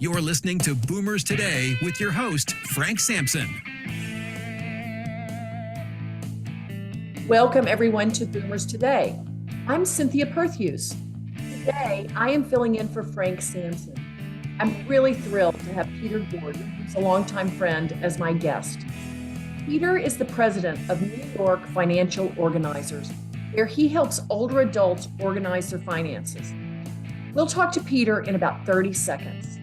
You're listening to Boomers Today with your host, Frank Sampson. Welcome, everyone, to Boomers Today. I'm Cynthia Perthuse. Today, I am filling in for Frank Sampson. I'm really thrilled to have Peter Gordon, who's a longtime friend, as my guest. Peter is the president of New York Financial Organizers, where he helps older adults organize their finances. We'll talk to Peter in about 30 seconds.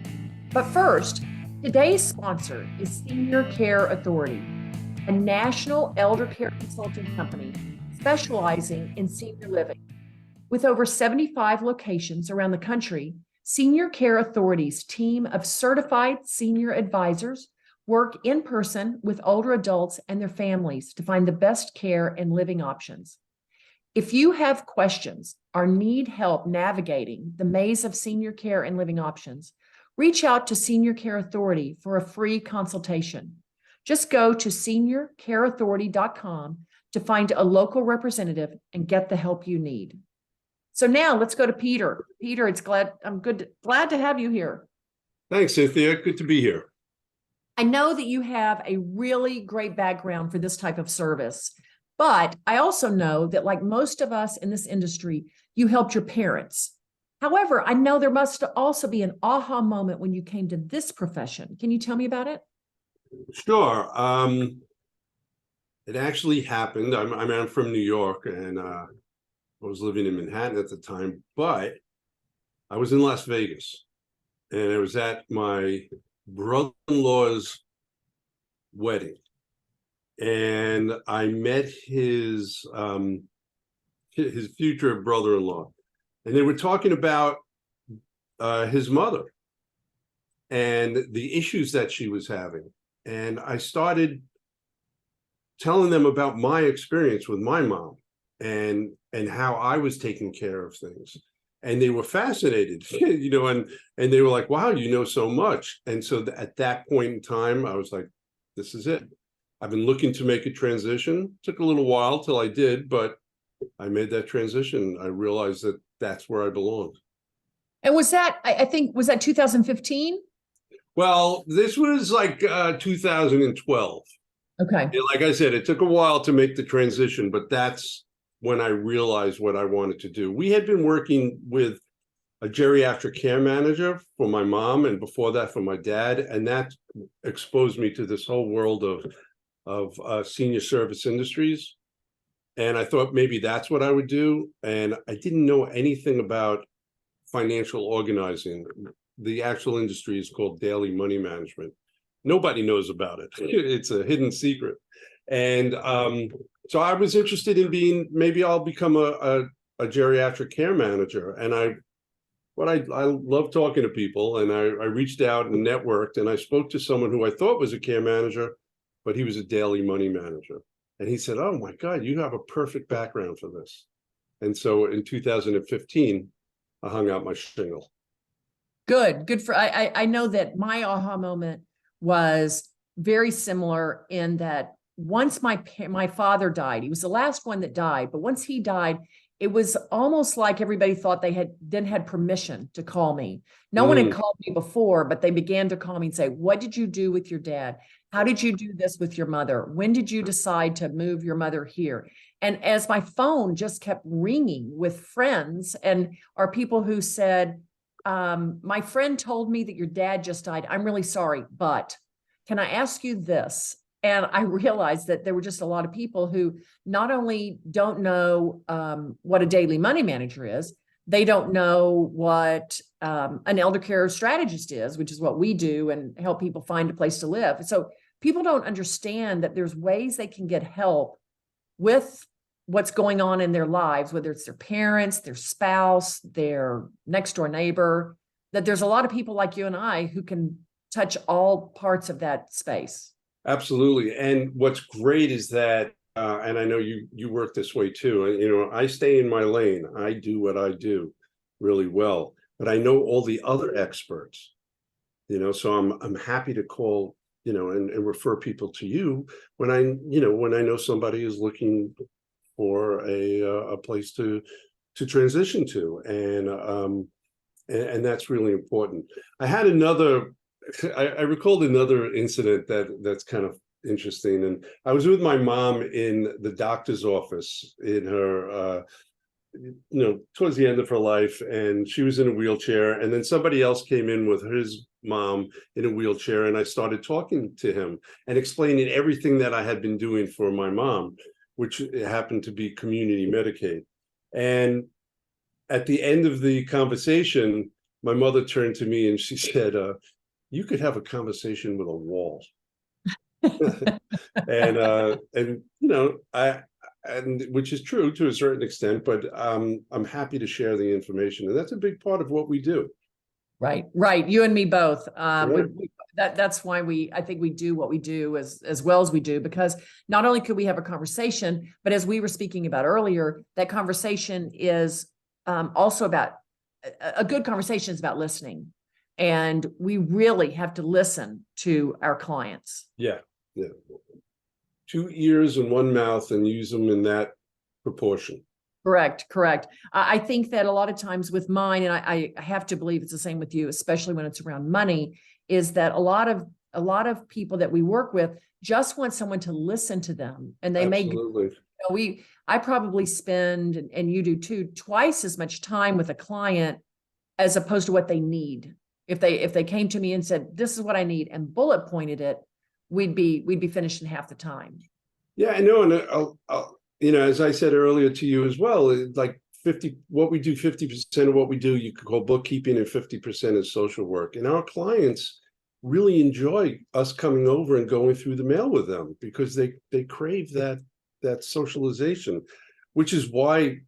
But first, today's sponsor is Senior Care Authority, a national elder care consulting company specializing in senior living. With over 75 locations around the country, Senior Care Authority's team of certified senior advisors work in person with older adults and their families to find the best care and living options. If you have questions or need help navigating the maze of senior care and living options, reach out to Senior Care Authority for a free consultation. Just go to seniorcareauthority.com to find a local representative and get the help you need. So now let's go to Peter. Peter, I'm glad to have you here. Thanks, Cynthia. Good to be here. I know that you have a really great background for this type of service, but I also know that, like most of us in this industry, you helped your parents. However, I know there must also be an aha moment when you came to this profession. Can you tell me about it? Sure. It actually happened. I'm from New York, and I was living in Manhattan at the time, but I was in Las Vegas, and I was at my brother-in-law's wedding, and I met his future brother-in-law, and they were talking about his mother and the issues that she was having. And I started telling them about my experience with my mom and how I was taking care of things. And they were fascinated, and they were like, wow, you know so much. And so at that point in time, I was like, this is it. I've been looking to make a transition. Took a little while till I did, but I made that transition. I realized that that's where I belonged. And was that, I think, was that 2015? Well, this was like 2012. Okay. Like I said, it took a while to make the transition, but that's when I realized what I wanted to do. We had been working with a geriatric care manager for my mom, and before that for my dad, and that exposed me to this whole world of senior service industries. And I thought maybe that's what I would do. And I didn't know anything about financial organizing. The actual industry is called daily money management. Nobody knows about it. It's a hidden secret. And so I was interested in maybe I'll become a geriatric care manager. And I love talking to people, and I reached out and networked, and I spoke to someone who I thought was a care manager, but he was a daily money manager. And he said, oh my God, you have a perfect background for this. And so in 2015, I hung out my shingle. Good for, I know that my aha moment was very similar in that once my father died, he was the last one that died, but once he died, it was almost like everybody thought they had permission to call me. No one had called me before, but they began to call me and say, what did you do with your dad? How did you do this with your mother? When did you decide to move your mother here? And as my phone just kept ringing with friends and are people who said, my friend told me that your dad just died. I'm really sorry, but can I ask you this? And I realized that there were just a lot of people who not only don't know what a daily money manager is, they don't know what an elder care strategist is, which is what we do and help people find a place to live. So people don't understand that there's ways they can get help with what's going on in their lives, whether it's their parents, their spouse, their next door neighbor, that there's a lot of people like you and I who can touch all parts of that space. Absolutely. And what's great is that, and I know you work this way too, I stay in my lane. I do what I do really well, but I know all the other experts, so I'm happy to call, and refer people to you when I know somebody is looking for a place to transition to. And And that's really important. I had another, I recalled another incident that's kind of interesting. And I was with my mom in the doctor's office in her, towards the end of her life, and she was in a wheelchair. And then somebody else came in with his mom in a wheelchair, and I started talking to him and explaining everything that I had been doing for my mom, which happened to be community Medicaid. And at the end of the conversation, my mother turned to me and she said, you could have a conversation with a wall. And which is true to a certain extent, but I'm happy to share the information, and that's a big part of what we do. Right. You and me both. Right. That's why I think we do what we do as well as we do, because not only could we have a conversation, but as we were speaking about earlier, that conversation is also about a good conversation is about listening, and we really have to listen to our clients. Yeah. 2 ears and 1 mouth, and use them in that proportion. Correct. I think that a lot of times with mine, and I have to believe it's the same with you, especially when it's around money, is that a lot of people that we work with just want someone to listen to them, and they Absolutely. I probably spend, and you do too, twice as much time with a client as opposed to what they need. If they came to me and said, "This is what I need," and bullet pointed it, we'd be finished in half the time. Yeah, I know. And as I said earlier to you as well, like 50% of what we do, you could call bookkeeping, and 50% is social work. And our clients really enjoy us coming over and going through the mail with them, because they crave that socialization, which is why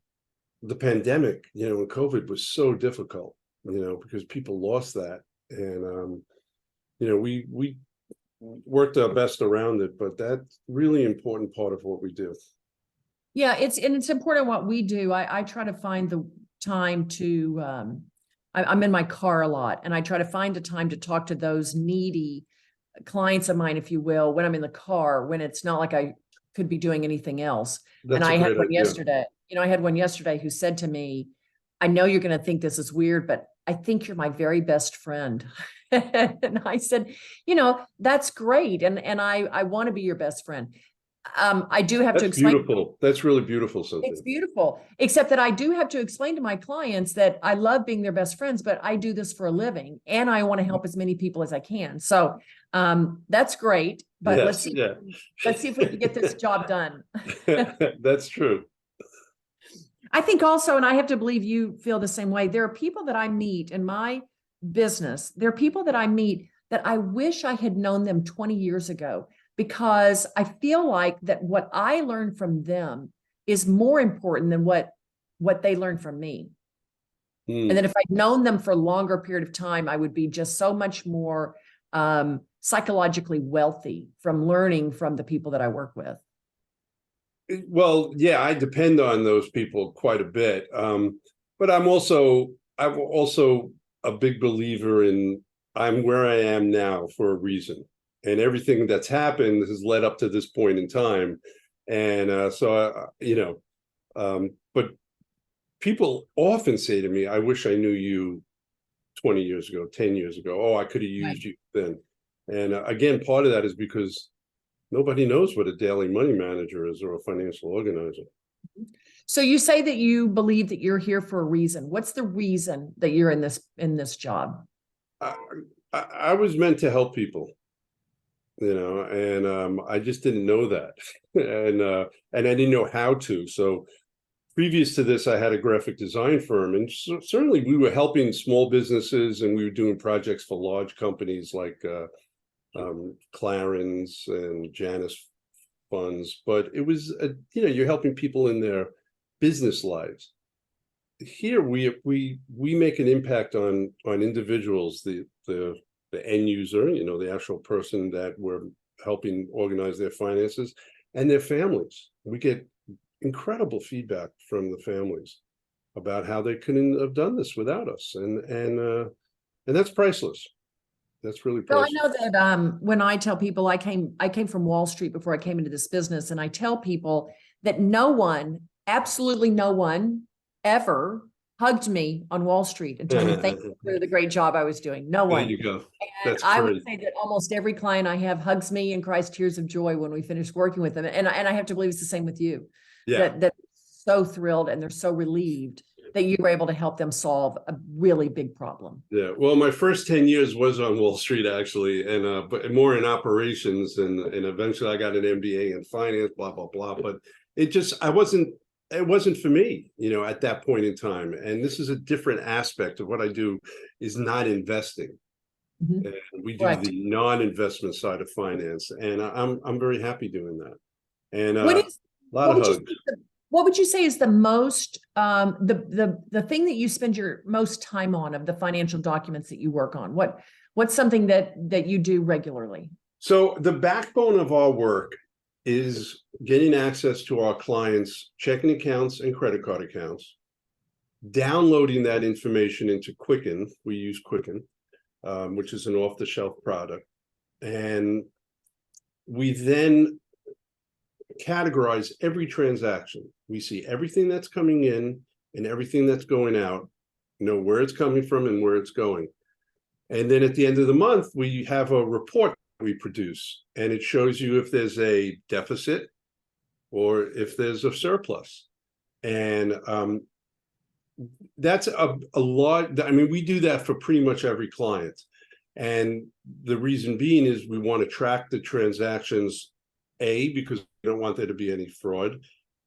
the pandemic, and COVID was so difficult, because people lost that. And, we worked our best around it, but that's really important part of what we do. Yeah, it's important what we do. I try to find the time to, I'm in my car a lot, and I try to find a time to talk to those needy clients of mine, if you will, when I'm in the car, when it's not like I could be doing anything else. That's and I had one idea. yesterday, I had one yesterday who said to me, "I know you're going to think this is weird, but I think you're my very best friend." And I said, that's great. And I want to be your best friend. I do have to explain. Beautiful. That's really beautiful. Something. It's beautiful, except that I do have to explain to my clients that I love being their best friends, but I do this for a living, and I want to help as many people as I can. So that's great. But let's see if we can get this job done. That's true. I think also, and I have to believe you feel the same way, there are people that I meet in my business. There are people that I meet that I wish I had known them 20 years ago, because I feel like that what I learned from them is more important than what they learned from me. And that if I'd known them for a longer period of time, I would be just so much more psychologically wealthy from learning from the people that I work with. Well, yeah, I depend on those people quite a bit. But I'm also a big believer in, I'm where I am now for a reason. And everything that's happened has led up to this point in time. And but people often say to me, "I wish I knew you 20 years ago, 10 years ago. Oh, I could have used you then." And again, part of that is because nobody knows what a daily money manager is, or a financial organizer. So you say that you believe that you're here for a reason. What's the reason that you're in this job? I was meant to help people, and I just didn't know that, and I didn't know how to. So previous to this, I had a graphic design firm, and certainly we were helping small businesses, and we were doing projects for large companies like Clarence and Janus funds. But it was, you're helping people in their business lives. Here we make an impact on individuals, the end user, the actual person that we're helping organize their finances, and their families. We get incredible feedback from the families about how they couldn't have done this without us, and that's priceless. That's really priceless. Well, I know that when I tell people I came from Wall Street before I came into this business, and I tell people that no one, absolutely no one, ever hugged me on Wall Street and told me thank you for the great job I was doing. No There one. you go. And That's I would great. say that almost every client I have hugs me and cries tears of joy when we finish working with them. And I have to believe it's the same with you. Yeah. That so thrilled and they're so relieved that you were able to help them solve a really big problem. Yeah. Well, my first 10 years was on Wall Street, actually, and but more in operations, and eventually I got an MBA in finance, blah, blah, blah. But it wasn't for me, at that point in time. And this is a different aspect of what I do, is not investing. Mhm. And we do Right. the non-investment side of finance. And I'm very happy doing that. And What a is lot what of would you hugs. say what would you say is the most the thing that you spend your most time on of the financial documents that you work on? What's something that you do regularly? So the backbone of our work is getting access to our clients' checking accounts and credit card accounts, downloading that information into Quicken. We use Quicken, which is an off-the-shelf product. And we then categorize every transaction. We see everything that's coming in and everything that's going out, know where it's coming from and where it's going. And then at the end of the month, we have a report we produce, and it shows you if there's a deficit or if there's a surplus. And that's a lot. I mean, we do that for pretty much every client. And the reason being is we want to track the transactions, A, because we don't want there to be any fraud,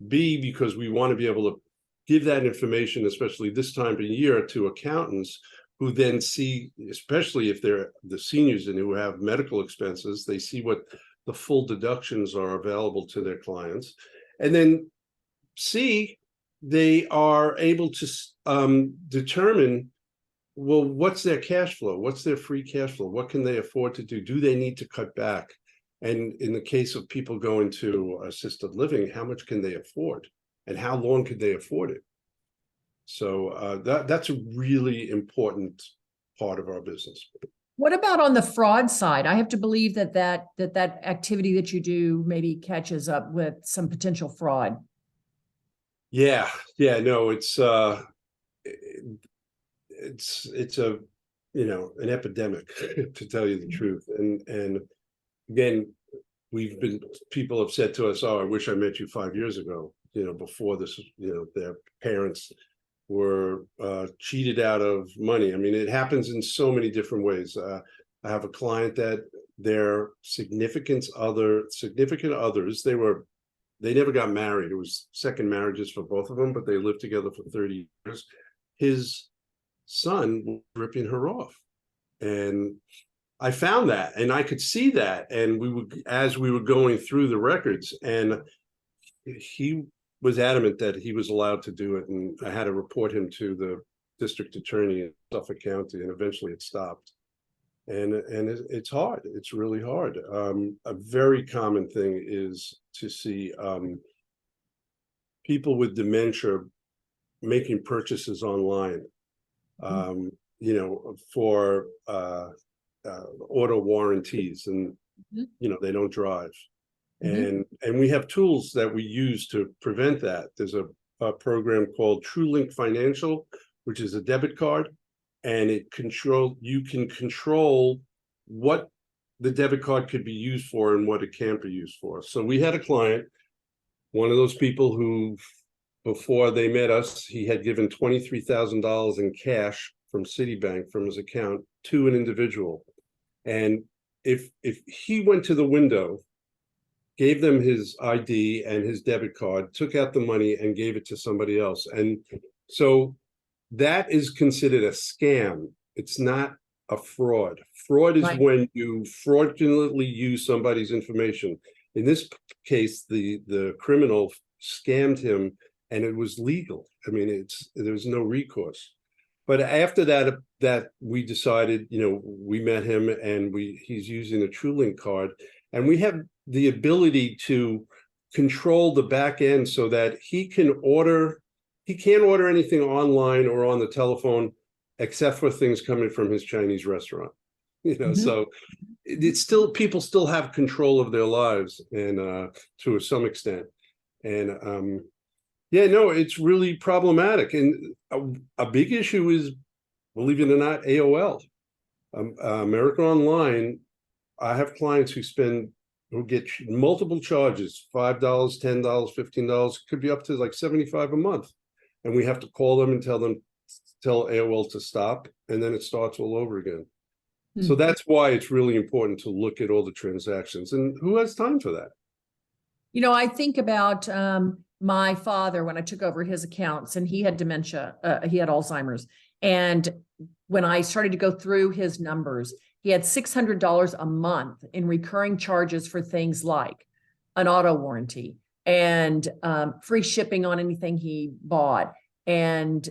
B, because we want to be able to give that information, especially this time of year, to accountants who then see, especially if they're the seniors and who have medical expenses, they see what the full deductions are available to their clients. And then C, they are able to determine, well, what's their cash flow? What's their free cash flow? What can they afford to do? Do they need to cut back? And in the case of people going to assisted living, how much can they afford? And how long could they afford it? So that's a really important part of our business. What about on the fraud side? I have to believe that activity that you do maybe catches up with some potential fraud. Yeah, no, it's a an epidemic, to tell you the truth. And again, people have said to us, "Oh, I wish I met you 5 years ago." Before this, their parents were cheated out of money. I mean, it happens in so many different ways. I have a client that their significant others, they never got married. It was second marriages for both of them, but they lived together for 30 years. His son was ripping her off. And I found that, and I could see that. And as we were going through the records, and he was adamant that he was allowed to do it. And I had to report him to the district attorney in Suffolk County, and eventually it stopped. And it's hard. It's really hard. A very common thing is to see people with dementia making purchases online, for auto warranties, and they don't drive. And we have tools that we use to prevent that. There's a program called TrueLink Financial, which is a debit card, and you can control what the debit card could be used for and what it can't be used for. So we had a client, one of those people who, before they met us, he had given $23,000 in cash from Citibank from his account to an individual. And if he went to the window, gave them his ID and his debit card, took out the money and gave it to somebody else. And so that is considered a scam. It's not a fraud. Fraud is when you fraudulently use somebody's information. In this case, the criminal scammed him, and it was legal. I mean, there was no recourse. But after that we decided, we met him, and he's using a TrueLink card, and we have the ability to control the back end so that he can't order anything online or on the telephone, except for things coming from his Chinese restaurant. So it's still, people still have control of their lives, and to some extent. And Yeah, no, it's really problematic. And a big issue is, believe it or not, AOL. America Online, I have clients who get multiple charges, $5, $10, $15, could be up to like 75 a month. And we have to call them and tell AOL to stop, and then it starts all over again. So that's why it's really important to look at all the transactions. And who has time for that? You know, I think about my father when I took over his accounts, and he had dementia. He had Alzheimer's. And when I started to go through his numbers, he had $600 a month in recurring charges for things like an auto warranty and free shipping on anything he bought, and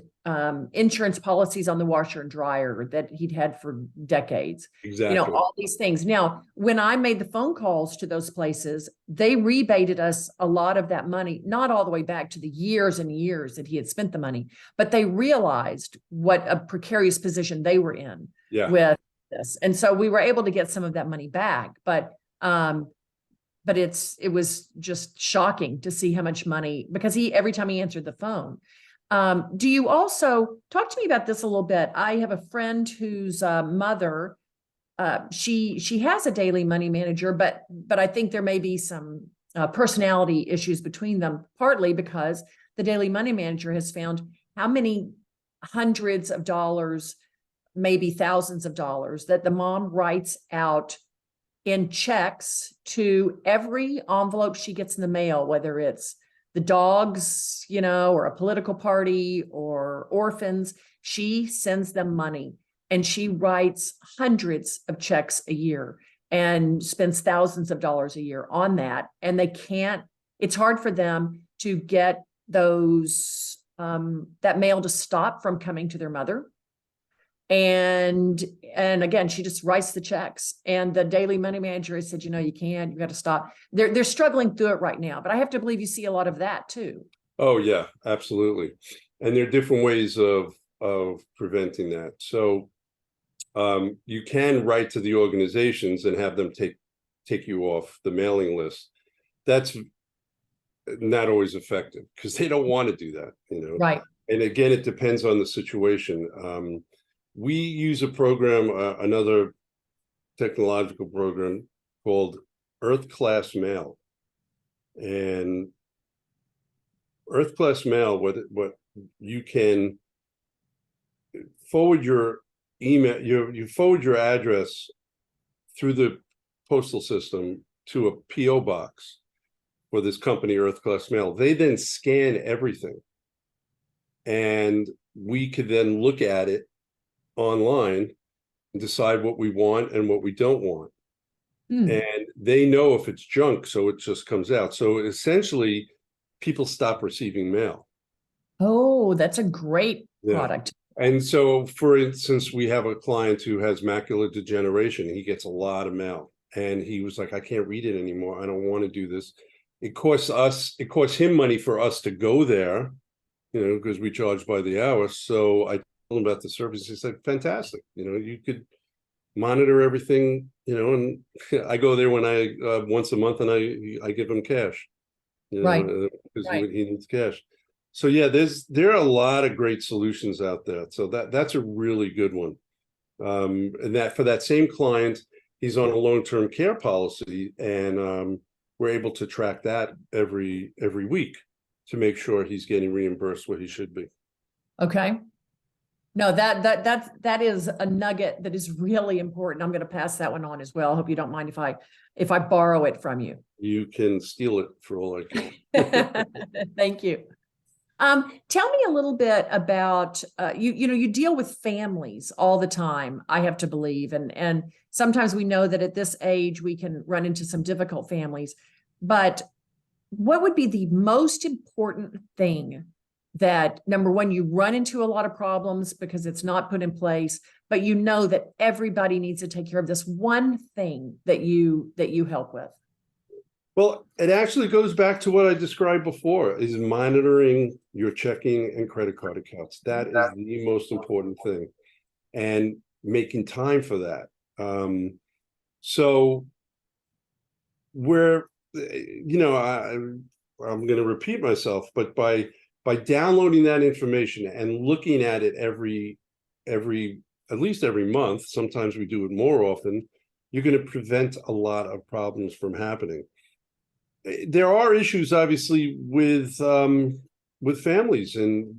insurance policies on the washer and dryer that he'd had for decades. Exactly. You know, all these things. Now, when I made the phone calls to those places, they rebated us a lot of that money, not all the way back to the years and years that he had spent the money, but they realized what a precarious position they were in with this. And so we were able to get some of that money back, but it was just shocking to see how much money, because every time he answered the phone. Do you also talk to me about this a little bit? I have a friend whose mother, she has a daily money manager, but I think there may be some personality issues between them, partly because the daily money manager has found how many hundreds of dollars, maybe thousands of dollars, that the mom writes out in checks to every envelope she gets in the mail, whether it's the dogs, you know, or a political party or orphans. She sends them money, and she writes hundreds of checks a year and spends thousands of dollars a year on that. And it's hard for them to get those, that mail to stop from coming to their mother. And again, she just writes the checks, and the daily money manager has said, you know, you got to stop. They're struggling through it right now, but I have to believe you see a lot of that too. Oh yeah, absolutely. And there are different ways of preventing that. So you can write to the organizations and have them take you off the mailing list. That's not always effective because they don't want to do that, you know. Right. And again, it depends on the situation. We use a program, another technological program called Earth Class Mail. And Earth Class Mail, what you can forward your email, you forward your address through the postal system to a PO box for this company, Earth Class Mail. They then scan everything, and we could then look at it online and decide what we want and what we don't want. And they know if it's junk, so it just comes out. So essentially, people stop receiving mail. Oh, that's a great product. And so, for instance, we have a client who has macular degeneration. He gets a lot of mail, and he was like, I can't read it anymore. I don't want to do this. It costs him money for us to go there, you know, because we charge by the hour. So I told him about the service. He said, fantastic. You know, you could monitor everything, you know, and I go there when once a month, and I give him cash, you know, Right. because he needs cash. So yeah, there are a lot of great solutions out there. So that's a really good one. And that for that same client, he's on a long-term care policy, and we're able to track that every week to make sure he's getting reimbursed what he should be. Okay. No, that is a nugget that is really important. I'm going to pass that one on as well. I hope you don't mind if I borrow it from you. You can steal it for all I can. Thank you. Tell me a little bit about you deal with families all the time, I have to believe, and sometimes we know that at this age we can run into some difficult families. But what would be the most important thing that, number one, you run into a lot of problems because it's not put in place, but you know that everybody needs to take care of this one thing that you help with? Well, it actually goes back to what I described before, is monitoring your checking and credit card accounts. That is the most important thing, and making time for that. So I'm going to repeat myself, but by by downloading that information and looking at it at least every month, sometimes we do it more often, you're going to prevent a lot of problems from happening. There are issues, obviously, with families and,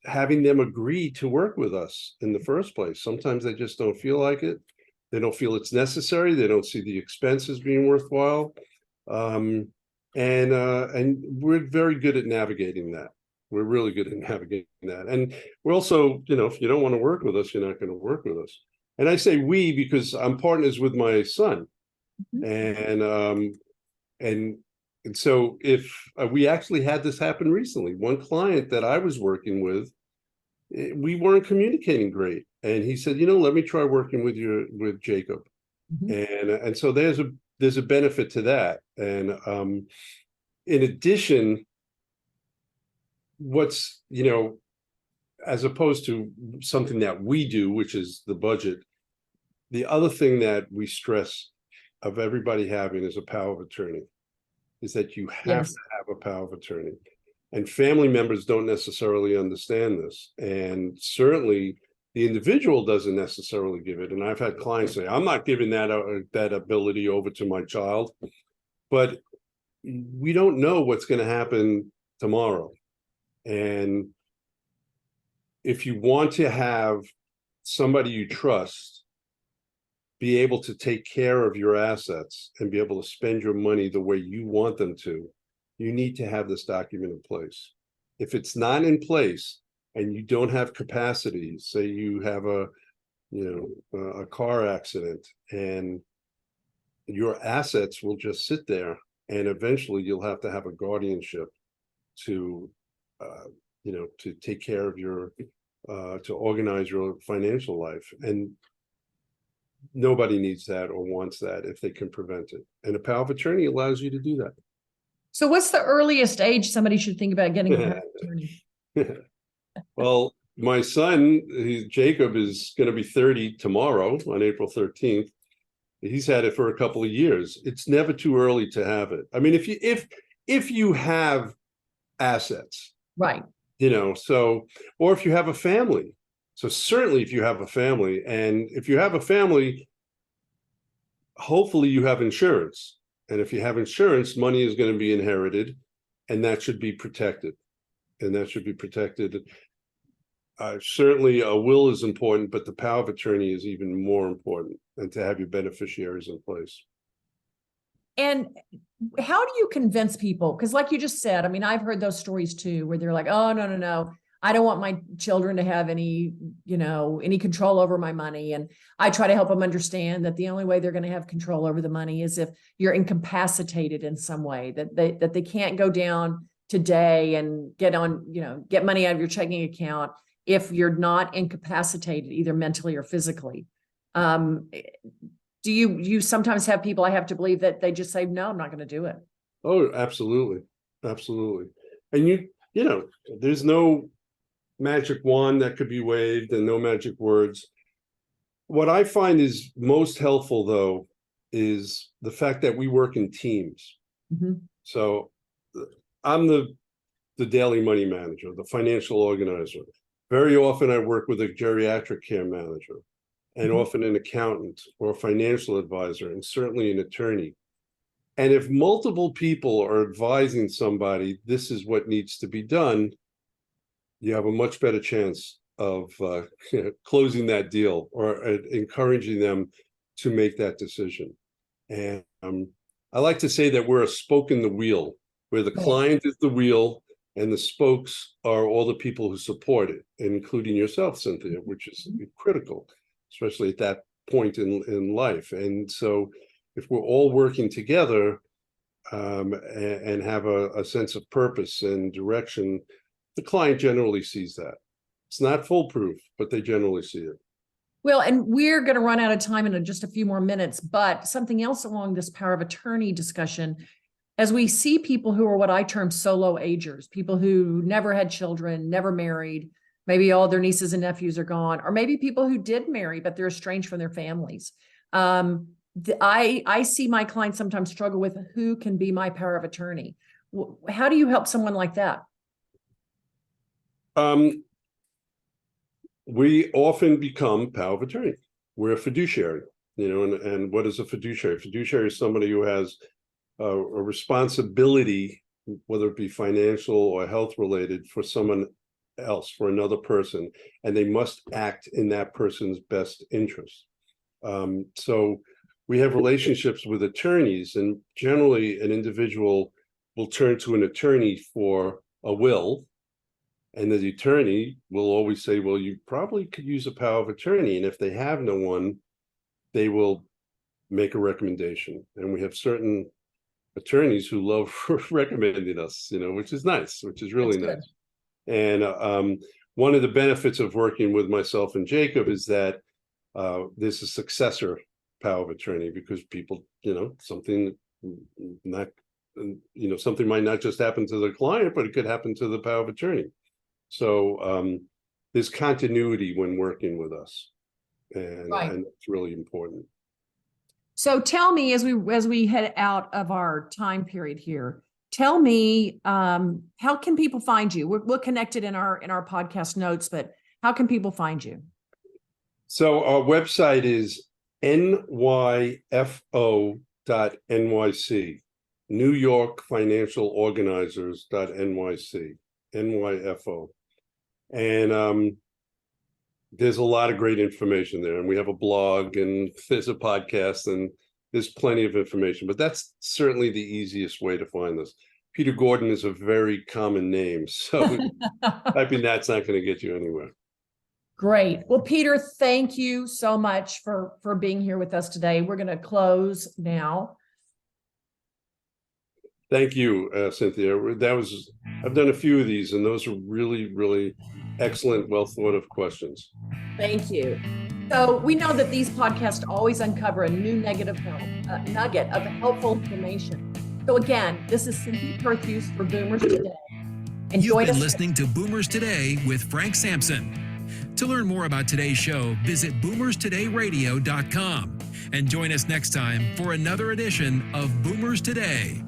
having them agree to work with us in the first place. Sometimes they just don't feel like it. They don't feel it's necessary. They don't see the expenses being worthwhile. And we're very good at navigating that. We're really good at navigating that. And we're also, if you don't want to work with us, you're not going to work with us. And I say we because I'm partners with my son. And so if we actually had this happen recently, one client that I was working with, we weren't communicating great. And he said, let me try working with Jacob. And so there's a benefit to that. And in addition, what's, as opposed to something that we do, which is the budget, the other thing that we stress of everybody having is a power of attorney, is that you have to have a power of attorney. And family members don't necessarily understand this. And certainly the individual doesn't necessarily give it. And I've had clients say, I'm not giving that ability over to my child, but we don't know what's going to happen tomorrow. And if you want to have somebody you trust be able to take care of your assets and be able to spend your money the way you want them to, you need to have this document in place. If it's not in place and you don't have capacity, say you have a car accident, and your assets will just sit there, and eventually you'll have to have a guardianship to take care of your to organize your financial life. And nobody needs that or wants that if they can prevent it. And a power of attorney allows you to do that. So what's the earliest age somebody should think about getting a power of attorney? Well, my son, Jacob, is going to be 30 tomorrow on April 13th. He's had it for a couple of years. It's never too early to have it. I mean, if you have assets, right, or if you have a family. So certainly if you have a family, and if you have a family, hopefully you have insurance. And if you have insurance, money is going to be inherited, and that should be protected. Certainly a will is important, but the power of attorney is even more important, and to have your beneficiaries in place. And how do you convince people? Because like you just said, I mean, I've heard those stories too, where they're like, oh, no. I don't want my children to have any control over my money. And I try to help them understand that the only way they're going to have control over the money is if you're incapacitated in some way, that they can't go down today and get money out of your checking account if you're not incapacitated, either mentally or physically. Do you sometimes have people, I have to believe, that they just say, no, I'm not going to do it? Oh, absolutely. And there's no magic wand that could be waved and no magic words. What I find is most helpful, though, is the fact that we work in teams. So I'm the daily money manager, the financial organizer. Very often I work with a geriatric care manager, and often an accountant or a financial advisor, and certainly an attorney. And if multiple people are advising somebody, this is what needs to be done, you have a much better chance of closing that deal or encouraging them to make that decision. And I like to say that we're a spoke in the wheel, where the client is the wheel and the spokes are all the people who support it, including yourself, Cynthia, which is critical, especially at that point in life. And so if we're all working together and have a sense of purpose and direction, the client generally sees that. It's not foolproof, but they generally see it. Well, and we're going to run out of time in just a few more minutes, but something else along this power of attorney discussion, as we see people who are what I term solo agers, people who never had children, never married, maybe all their nieces and nephews are gone, or maybe people who did marry, but they're estranged from their families. I see my clients sometimes struggle with who can be my power of attorney. How do you help someone like that? We often become power of attorney. We're a fiduciary, and what is a fiduciary? Fiduciary is somebody who has a responsibility, whether it be financial or health related, for someone else, for another person, and they must act in that person's best interest. So we have relationships with attorneys, and generally an individual will turn to an attorney for a will. And the attorney will always say, well, you probably could use a power of attorney. And if they have no one, they will make a recommendation. And we have certain attorneys who love recommending us, which is nice, which is really nice. And one of the benefits of working with myself and Jacob is that there's a successor power of attorney, because people, something might not just happen to the client, but it could happen to the power of attorney. So there's continuity when working with us, and it's really important. So tell me, as we head out of our time period here, tell me, how can people find you? We're connected in our podcast notes, but how can people find you? So our website is nyfo.nyc, New York Financial Organizers.nyc, NYFO. And there's a lot of great information there. And we have a blog, and there's a podcast, and there's plenty of information. But that's certainly the easiest way to find us. Peter Gordon is a very common name, so typing that's not going to get you anywhere. Great. Well, Peter, thank you so much for being here with us today. We're going to close now. Thank you, Cynthia. I've done a few of these, and those are really, really excellent, well thought of questions. Thank you. So we know that these podcasts always uncover a new nugget of helpful information. So again, this is Cynthia Perthuse for Boomers Today. And you've been listening to Boomers Today with Frank Sampson. To learn more about today's show, visit boomerstodayradio.com and join us next time for another edition of Boomers Today.